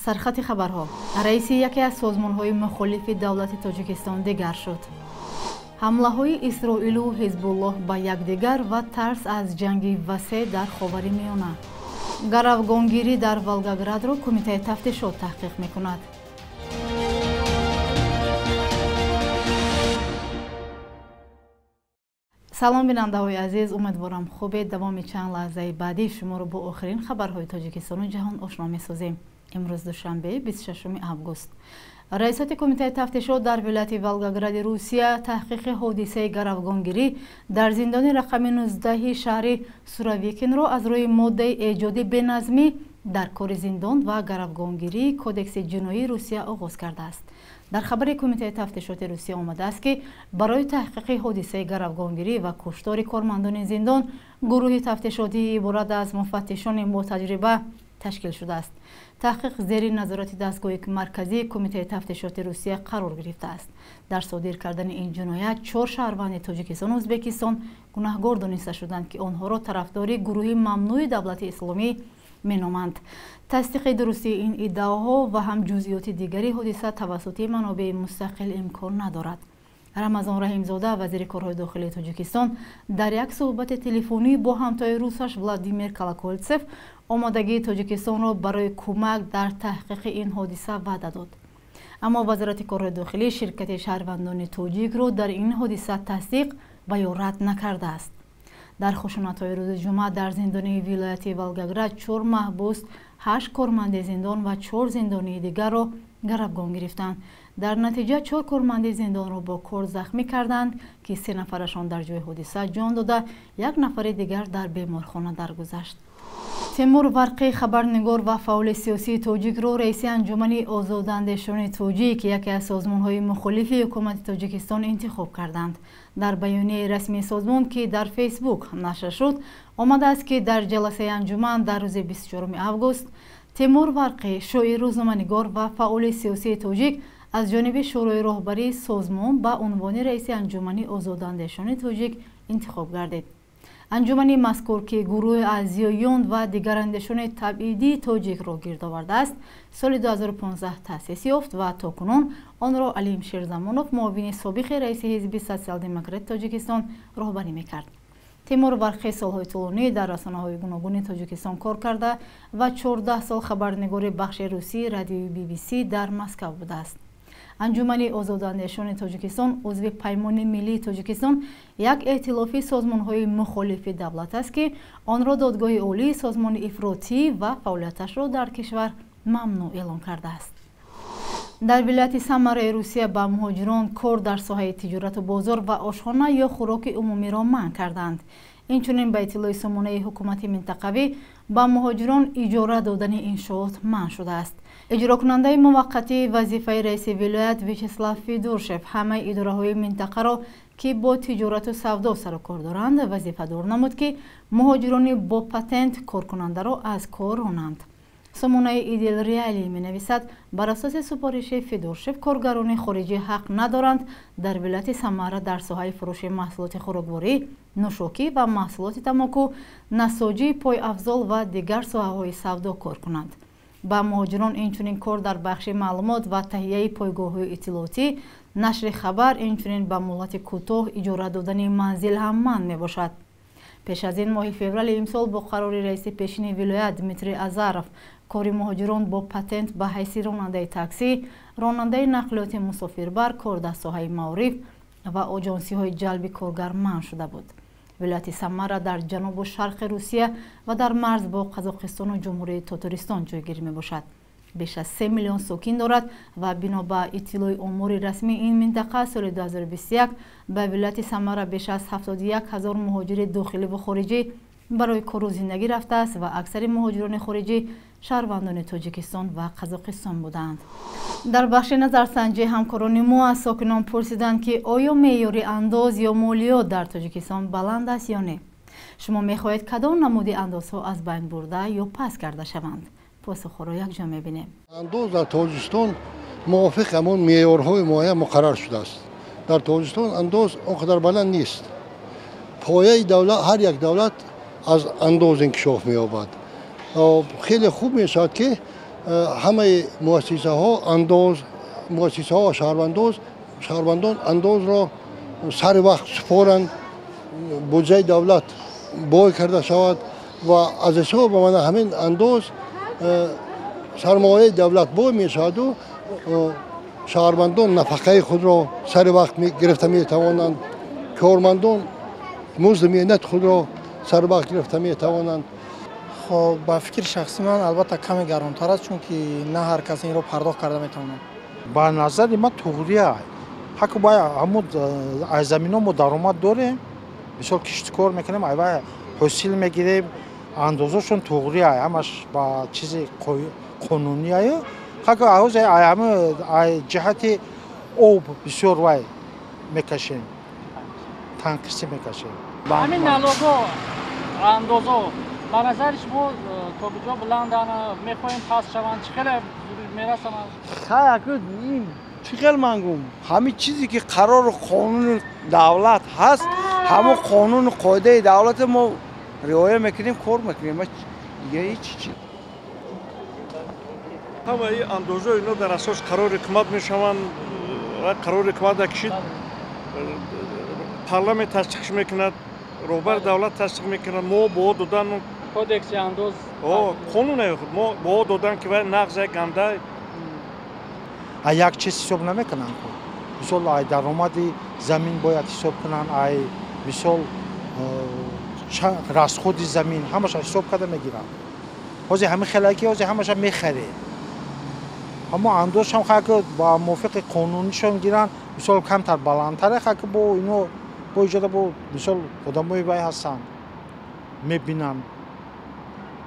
سرخط خبرها رئیس یکی از سازمان‌های مخالف دولت تاجیکستان دیگر شد. حمله‌های اسرائیل و حزب الله به یکدیگر و ترس از جنگ وسیع در خاورمیانه. گروگانگیری در ولگاگراد را کمیته تفتیشات تحقیق می‌کند. سلام بیننده‌های عزیز، امیدوارم خوبید. دوام چند لحظه بعدی شما رو با آخرین خبرهای تاجیکستان و جهان آشنا می‌سازیم. امروز دوشنبه 26 آگوست. رئیست کمیته تفتیشات در ولایت ولگاگراد روسیه تحقیق حادثه گروگانگیری در زندان رقم 19 شهر سورویکین را از روی ماده ایجاد بینظمی در کار زندان و گروگانگیری کودکس جنایی روسیه آغاز کرده است. در خبر کمیته تفتیشات روسیه آمده است که برای تحقیق حادثه گروگانگیری و کشتار کارمندان زندان گروه تفتیشاتی عبارت از مفتشان با تجربه تشکیل شده است. تحقیق زیر نظارت دستگاه مرکزی کمیته تفتیشات روسیه قرار گرفته است. در صادر کردن این جنایت 4 شهروند تاجیکستان و ازبکستان گناهکار دانسته شدند که آنها را طرفدار گروه ممنوع دولت اسلامی مینامند. تصدیق درستی این ادعاها و هم جزئیات دیگری حادثه توسط منابع مستقل امکان ندارد. رمضان رحیمزاده وزیر کارهای داخلی تاجیکستان در یک صحبت تلفنی با همتای روسش ولادیمیر کالاکولتسف آمادگی تاجیکستان را برای کمک در تحقیق این حادثه وعده داد. اما وزارت کارهای داخلی شرکت شهروندان تاجیک را در این حادثه تصدیق و یا رد نکرده است. در خشونت‌های روز جمعه در زندان ولایت ولگاگراد 4 محبوس، 8 کارمند زندان و 4 زندانی دیگر را گروگان گرفتند. در نتیجه 4 کارمند زندان را با کار زخمی کردند که 3 نفرشان در جای حادثه جان داده، 1 نفر دیگر در بیمارخانه درگذشت. تیمور ورقی خبرنگار و فعال سیاسی تاجیک را رئیس انجمن آزاداندیشان تاجیک یکی از سازمان‌های مخالف حکومت تاجیکستان انتخاب کردند. در بیانیه رسمی سازمان که در فیسبوک نشر شد آمده است که در جلسه انجمن در روز 24 آگوست تیمور ورقی شاعر، روزنامه‌نگار و فعال سیاسی تاجیک از جانب شورای راهبری سازمان به عنوان رئیس انجمن آزاداندیشان تاجیک انتخاب گردید. انجمن مذکور که گروه ازیایان و دیگر اندیشان تبعیدی تاجیک را گرد آورده است، سال 2015 تأسیس یافت و تاکنون آن را علیم شیرزمانوف معاون سابق رئیس حزب سوسیال دموکرات تاجیکستان راهبری میکرد. تیمور ورقی سالهای طولانی در رسانه‌های گوناگون تاجیکستان کار کرده و 14 سال خبرنگار بخش روسی رادیوی BBC در مسکو بوده است. انجمن آزاداندیشان تاجیکستان عضو پیمان ملی تاجیکستان یک ائتلاف سازمان‌های مخالف دولت است که آن را دادگاه عالی سازمان افراطی و فعالیتش را در کشور ممنوع اعلام کرده است. در ولایت سمره روسیه به مهاجران کار در ساحه تجارت و بازار و آشخانه یا خوراک عمومی را منع کردند. اینچنین به اطلاع سامانه حکومت منطقوی به مهاجران اجاره دادن انشاءات منع شده است. اجرا کننده موقتی وظیفه رئیس ولایت ویچسلاو فیدورشف همه اداره‌های منطقه را که با تجارت و سودا سر و کار دارند وظیفه دار نمود که مهاجران با پتنت کارکننده را از کار رانند. سامانه ایدل ریالی می نویسد بر اساس سفارش فیدورشف کارگران خارجی حق ندارند در ولایت سمره در ساحه فروش محصولات خوراکواری، نوشاکی و محصولات تماکو، نساجی، پای افضل و دیگر ساحه‌های سودا کار کنند. با مهاجران اینچنین کار در بخش معلومات و تهیه پایگاه‌های اطلاعاتی، نشر خبر، اینچنین به مهلت کوتاه اجاره دادن منزل هم منع میباشد. پیش از این ماه فوریه امسال با قرار رئیس پیشین ولایت دمیتری ازاروف کار مهاجران با پتنت به حیث راننده تاکسی، راننده نقلیات مسافربر، کار در ساحه معارف و آژانسی‌های جلب کارگر منع شده بود. ولایت سمره در جنوب و شرق روسیه و در مرز با قزاقستان و جمهوری تاتارستان جایگیر میباشد. بیش از 3 میلیون ساکن دارد و بنا به اطلاع امور رسمی این منطقه سال 2021 به ولایت سمره بیش از 71,000 مهاجر داخلی و خارجی برای کار و زندگی رفته است و اکثر مهاجران خارجی شهروندان تاجیکستان و قزاقستان بودند. در بخش نظرسنجی همکاران ما از ساکنان پرسیدند که آیا معیار انداز یا مالیات در تاجیکستان بلند است یا نه؟ شما می‌خواهید کدام نمود اندازها از بین برده یا پس کرده شوند؟ پاسخ را یک جا می‌بینیم. انداز در تاجیکستان موافق همون معیارهای معین مقرر شده است. در تاجیکستان انداز اونقدر بلند نیست. پایه دولت، هر یک دولت از انداز انکشاف می‌یابد. خیلی خوب می‌شود که همه مؤسسه ها انداز مؤسسه ها و شهروندان انداز را سر وقت سپارند بودجه دولت بای کرده شود و از حساب من همین انداز سرمایه دولت بای می شود و شهروندان نفقه خود را سر وقت گرفته می توانند کارمندان مزد مهنت خود را سر وقت گرفته می توانند. خب با فکر شخصی من البته کمی گرانتر است چون که نه هر کس این رو پرداخت کرده می تواند. با نظر من توغریه حق باید همون از زمین ما درآمد داریم مثلا کشتکار میکنیم ایوه حاصل میگیریم اندازهشون توغریه همش با چیز قانونیه حق از همه جهت آب بسیار وای میکشیم تنقیصی میکشیم همین نالوگو اندازه به نظرش ما تا کجا بلندن میخوایم پس شوند چقدر میرسند خیلی این چقدر منگم همه چیزی که قرار قانون دولت هست همه قانون قاعده دولت ما رعایت میکنیم کار میکنیم دیگه هیچ چیز همه این اندازه اینا در اساس قرار حکومت میشوند و قرار حکومت کشید پارلمان تصدیقش میکند رهبر دولت تصدیق میکند ما با دادن کودکس انداز قانون ما با دادن که نقض گنده یک چیز حساب نمیکنن مثلا ای درآمدی زمین باید حساب کنن ای مثلا راسخود زمین همش حساب کرده میگیرن حاضر همه خلاقی حاضر همش میخره اما انداز هم خاک با موافق قانونیشون گیرن مثلا کمتر بلندتره خاک با اینو با ایجاد با مثلا آدمای وای هستن میبینن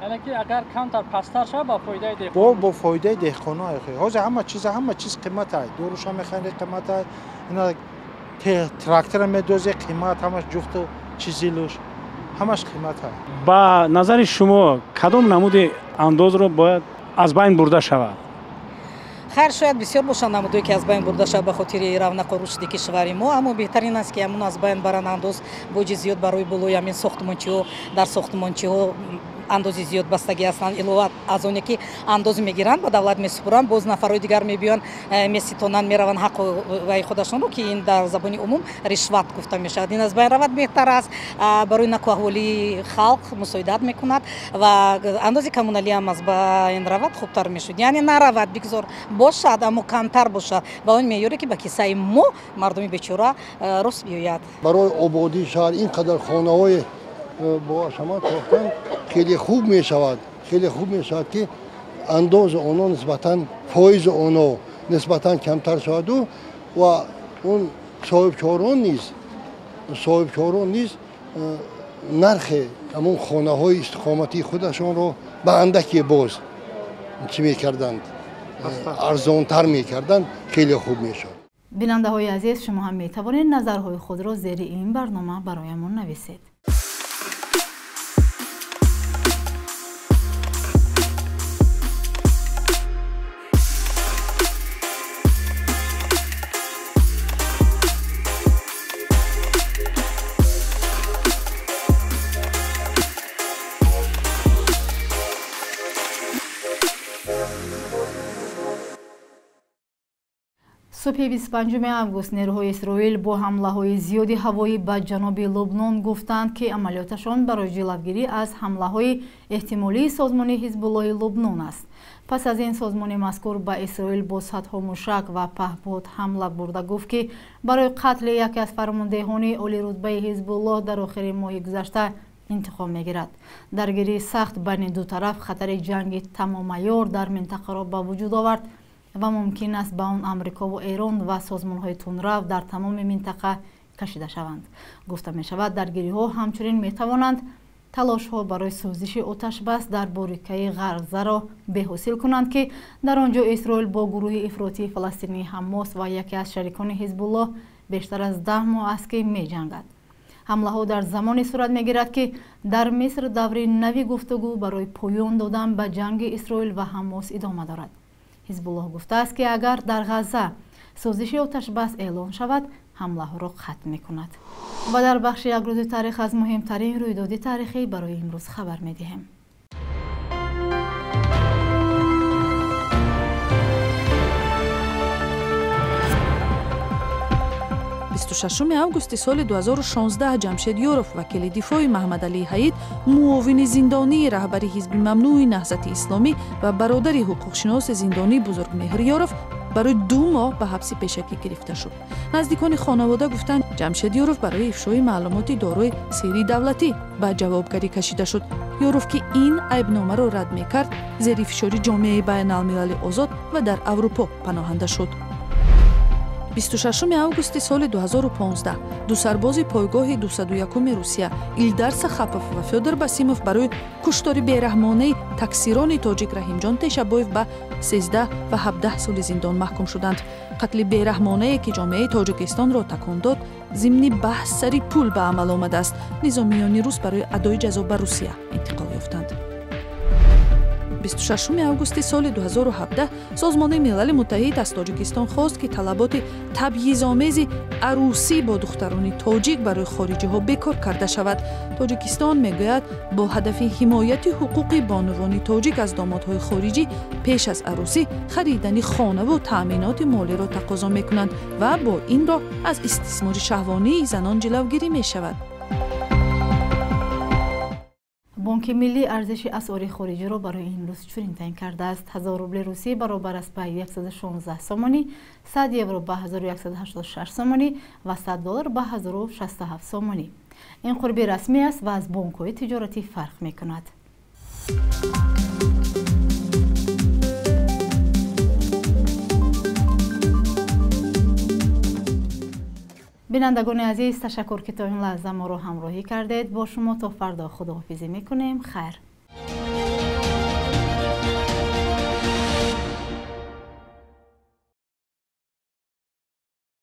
یعنی که اگر کمتر پستر شه با فایده دهقان با فایده دهقانا حاضر همه چیز قیمت های دوروش هم میخنده قیمت های اینا تراکتور میدوزه قیمت همش جفت و چیزی لوش همش قیمت های با نظر شما کدام نمود انداز رو باید از بین برده شود؟ خیر شاید بسیار باشند نمودهایی که از بین برده شود به خاطر رونق و رشد کشور ما اما بهترین است که همون از بین برند انداز بوجه زیاد برای بالای همین ساختمانچی‌ها در ساختمانچی‌ها اندازی زیاد بستگی هستند علاوه از اون که انداز میگیرند با دولت میسپرند باز نفرای دیگر میبیان میستونند میروند حق وای خودشون رو که این در زبان عموم رشوت گفته میشود این از بین رود بهتر است برای نکوهولی خلق مساعدت میکند و اندازی کمونالی هم از بین رود خوبتر میشود یعنی نرود بگذار باشد اما کمتر باشد و اون میاره که به کیسه ما مردم بیچاره رس بیاید برای آبادی شهر اینقدر خانه‌های با شما ساختن خیلی خوب می شود که انداز آنها نسبتاً فایز آنها نسبتاً کمتر شود و اون صاحبکاران نیز نرخ همون خانه های استقامتی خودشان رو به اندکی باز چی میکردند ارزانتر میکردند خیلی خوب میشد. بیننده های عزیز شما هم می توانید نظرهای خود را زیر این برنامه برایمان نویسید. صبح 25 август نیروهای اسرائیل با حمله‌های زیادی هوایی به جنوب لبنان گفتند که عملیاتشان برای جلوگیری از حمله‌های احتمالی سازمان حزب الله لبنان است. پس از این سازمان مذکور به اسرائیل با صدها موشک و پهپاد حمله برده گفت که برای قتل یکی از فرماندهان عالی رتبه حزب الله در آخر ماه گذشته انتقام میگیرد. درگیری سخت بین دو طرف خطر جنگ تمام عیار در منطقه را به وجود آورد و ممکن است به آن امریکا و ایران و سازمان‌های تندرو در تمام منطقه کشیده شوند. گفته می شود درگیری‌ها همچنین می توانند تلاش‌ها برای سوزش آتش بس در باریکه غزه را بحاصل کنند که در آنجا اسرائیل با گروه افراطی فلسطینی حماس و یکی از شریکان حزب الله بیشتر از 10 ماه است که می جنگد. حمله ها در زمانی صورت می گیرد که در مصر دور نوی گفتگو برای پایان دادن به جنگ اسرائیل و حماس ادامه دارد. حزب الله گفته است که اگر در غزه سوزش آتش بس اعلان شود حمله ها را ختم می کند. و در بخش یک روز تاریخ از مهمترین رویداد تاریخی برای امروز خبر می دهیم. 26 августи соли 2016 ҷамшед ёров вакили дифои маҳмадалии ҳаид муовини зиндонии раҳбари ҳизби мамнӯи наҳзати исломӣ ва бародари ҳуқуқшиноси зиндонӣ бузургмеҳр ёров барои 2 моҳ ба ҳабси пешакӣ гирифта шуд. Наздикони хонавода гуфтанд, ҷамшед ёров барои ифшои маълумоти дорои сирри давлатӣ ба ҷавобгарӣ кашида шуд. ёров ки ин айбномаро рад мекард, зери фишори ҷомеаи байналмилали озод ва дар Аврупо паноҳанда шуд. 26 августи соли 2015 ду сарбози пойгоҳи 201 Русия Илдар Сахапов ва Фёдор Басимов барои куштори бераҳмонаи таксирони тоҷик Раҳимҷон Тешабоев ба 13 ва 17 соли зиндон маҳкум шуданд. қатли бераҳмонае ки ҷомеаи Тоҷикистонро такон дод, зимни баҳс сари пул ба амал омадааст. Низомиёни рус барои адои ҷазо ба Русия интиқол ёфтанд. 26 августи соли 2017 Созмони Милали Муттаҳид аз Тоҷикистон хост ки талаботи табъизомези арӯсӣ бо духтарони тоҷик барои хориҷиҳо бекор карда шавад. Тоҷикистон мегӯяд бо ҳадафи ҳимояти ҳуқуқи бонувони тоҷик аз домодҳои хориҷӣ пеш аз арӯсӣ харидани хонаву таъминоти молиро тақозо мекунанд ва бо ин роҳ аз истисмори шаҳвонии занон ҷилавгирӣ мешавад. бонки миллӣ арзиши асъори хориҷиро барои ин рӯз чунин таъин кардааст. 1000 рубли русӣ баробар аст ба 116 сомонӣ, 100 евро ба 1186 сомонӣ ва 100 доллар ба 1067 сомонӣ. ин қурби расмӣ аст ва аз бонкҳои тиҷоратӣ фарқ мекунад. бинандагони азиз, ташаккур ки то ин лаҳза моро ҳамроҳӣ кардед. бо шумо то фардо худоҳофизӣ мекунем. хайр.